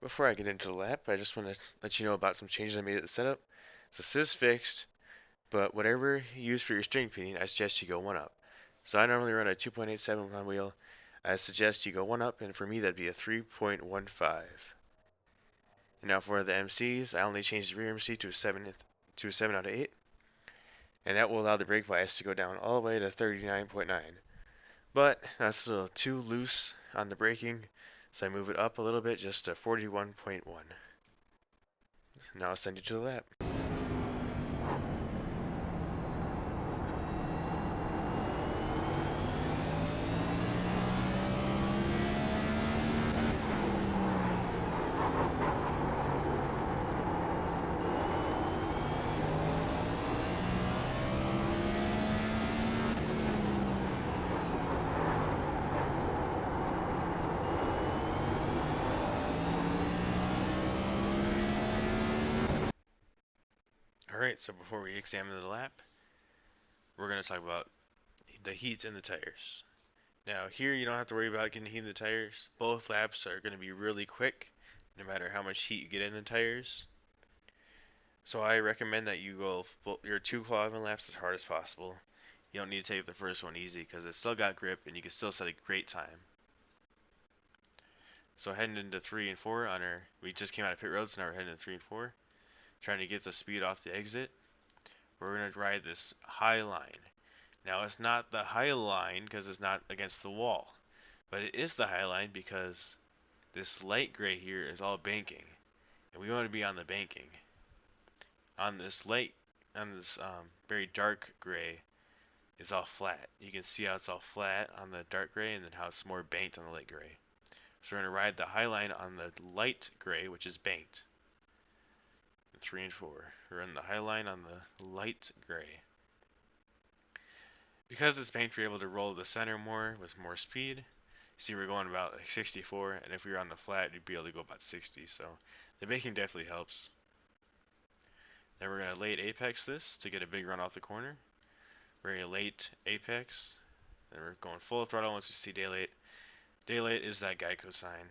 before I get into the lap, I just want to let you know about some changes I made at the setup. So this is fixed, but whatever you use for your string pinion, I suggest you go one up. So I normally run a 2.87 pound wheel. I suggest you go one up, and for me that'd be a 3.15. And now for the MCs, I only changed the rear MC to a 7 out of 8, and that will allow the brake bias to go down all the way to 39.9. But that's a little too loose on the braking, so I move it up a little bit just to 41.1. Now I'll send you to the lap. Alright, so before we examine the lap, we're going to talk about the heat in the tires. Now here you don't have to worry about getting heat in the tires. Both laps are going to be really quick, no matter how much heat you get in the tires. So I recommend that you go your 2 qualifying laps as hard as possible. You don't need to take the first one easy because it's still got grip and you can still set a great time. So heading into 3 and 4 we just came out of pit road, so now we're heading into 3 and 4. Trying to get the speed off the exit. We're going to ride this high line. Now it's not the high line because it's not against the wall, but it is the high line because this light gray here is all banking, and we want to be on the banking. On this very dark gray is all flat. You can see how it's all flat on the dark gray and then how it's more banked on the light gray. So we're going to ride the high line on the light gray, which is banked. 3 and 4. We're in the high line on the light gray. Because it's banked, we're able to roll the center more with more speed. See, we're going about like 64, and if we were on the flat, you'd be able to go about 60. So the banking definitely helps. Then we're going to late apex this to get a big run off the corner. We're going to late apex. Then we're going full throttle once we see daylight. Daylight is that Geico sign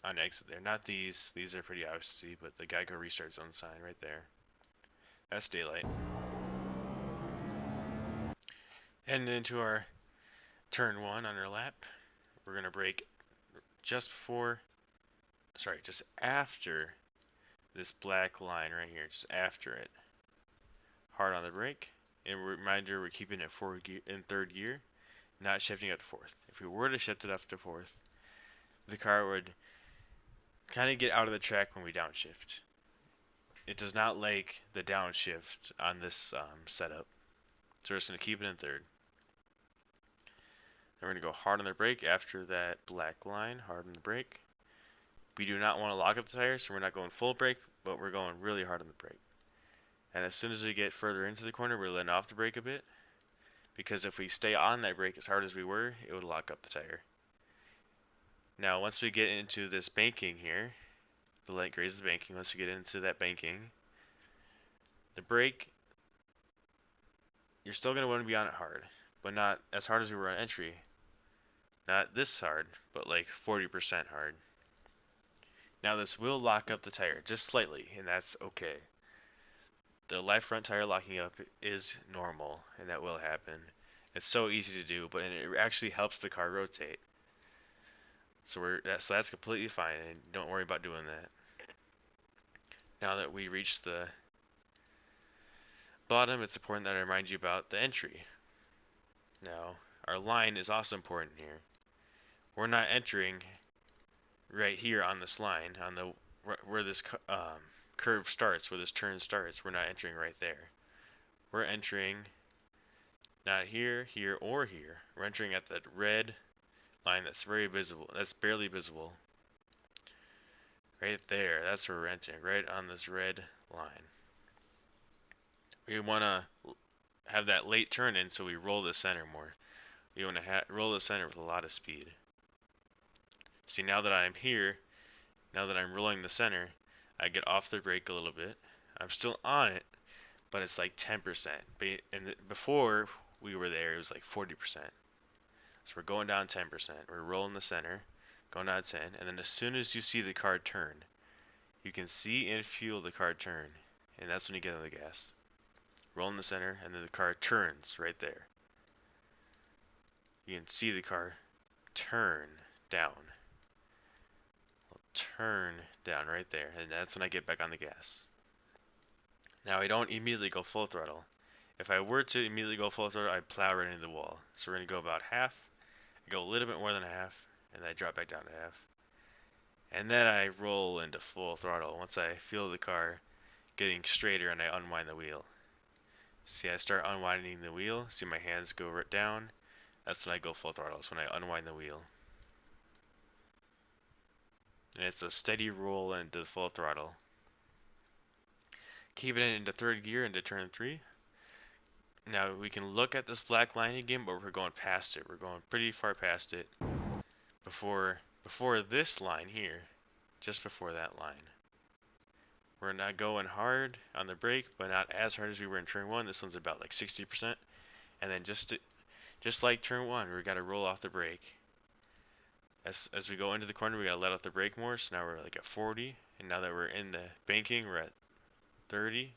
on exit there. Not these. These are pretty obvious to see, but the Geico restart zone sign right there. That's daylight. Heading into our turn 1 on our lap. We're going to brake just after this black line right here, just after it. Hard on the brake. And reminder, we're keeping it in third gear, not shifting up to fourth. If we were to shift it up to fourth, the car would kind of get out of the track when we downshift. It does not like the downshift on this setup, so we're just going to keep it in third. Then we're going to go hard on the brake after that black line, hard on the brake. We do not want to lock up the tires, so we're not going full brake, but we're going really hard on the brake. And as soon as we get further into the corner, we're letting off the brake a bit, because if we stay on that brake as hard as we were, it would lock up the tire. Now, once we get into this banking here, the light gray is the banking. Once we get into that banking, the brake, you're still going to want to be on it hard, but not as hard as we were on entry. Not this hard, but like 40% hard. Now this will lock up the tire just slightly, and that's okay. The left front tire locking up is normal, and that will happen. It's so easy to do, but it actually helps the car rotate. So that's completely fine, and don't worry about doing that. Now that we reach the bottom, it's important that I remind you about the entry. Now, our line is also important here. We're not entering right here on this line, where this curve starts, where this turn starts. We're not entering right there. We're entering not here, here, or here. We're entering at that red line that's very visible. That's barely visible. Right there. That's where we're entering. Right on this red line. We want to have that late turn in, so we roll the center more. We want to roll the center with a lot of speed. See, now that I'm here, now that I'm rolling the center, I get off the brake a little bit. I'm still on it, but it's like 10%. And before we were there, it was like 40%. So we're going down 10%. We're rolling the center. going down to 10, and then as soon as you see the car turn, you can see and feel the car turn, and that's when you get on the gas. Roll in the center, and then the car turns right there. You can see the car turn down. Turn down right there, and that's when I get back on the gas. Now I don't immediately go full throttle. If I were to immediately go full throttle, I'd plow right into the wall. So we're going to go about half, I go a little bit more than a half, and then I drop back down to half. And then I roll into full throttle once I feel the car getting straighter and I unwind the wheel. See, I start unwinding the wheel, see my hands go right down. That's when I go full throttle, it's when I unwind the wheel. And it's a steady roll into full throttle. Keeping it into third gear into turn 3. Now we can look at this black line again, but we're going past it. We're going pretty far past it. Before this line here, just before that line. We're not going hard on the brake, but not as hard as we were in turn 1. This one's about like 60%. And then just like turn 1, we got to roll off the brake. As we go into the corner, we got to let off the brake more. So now we're like at 40. And now that we're in the banking, we're at 30.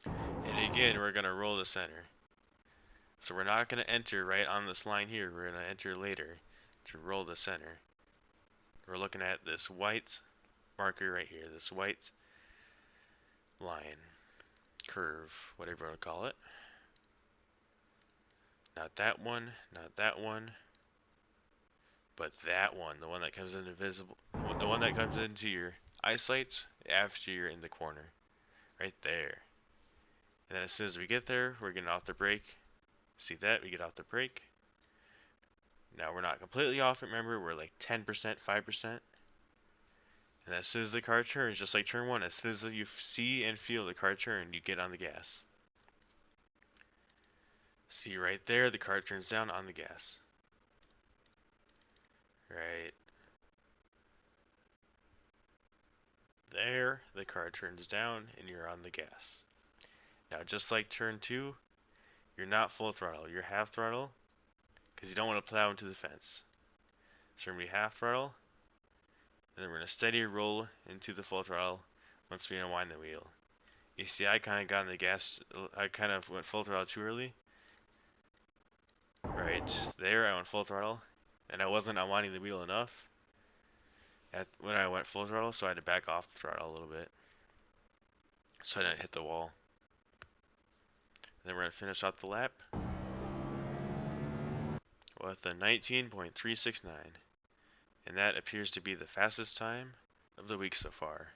And again, we're going to roll the center. So we're not going to enter right on this line here. We're going to enter later to roll the center. We're looking at this white marker right here, this white line, curve, whatever you want to call it. Not that one, not that one, but that one, the one that comes in invisible, the one that comes into your eyesight after you're in the corner, right there. And then as soon as we get there, we're getting off the brake. See that? We get off the brake. Now we're not completely off it, remember, we're like 10%, 5%. And as soon as the car turns, just like turn 1, as soon as you see and feel the car turn, you get on the gas. See right there, the car turns down on the gas. Right there, the car turns down and you're on the gas. Now just like turn 2, you're not full throttle, you're half throttle, because you don't want to plow into the fence. So we're going to be half throttle, and then we're going to steady roll into the full throttle once we unwind the wheel. You see, I kind of got on the gas, I kind of went full throttle too early. Right there, I went full throttle, and I wasn't unwinding the wheel enough when I went full throttle, so I had to back off the throttle a little bit, so I didn't hit the wall. And then we're going to finish off the lap with a 19.369, and that appears to be the fastest time of the week so far.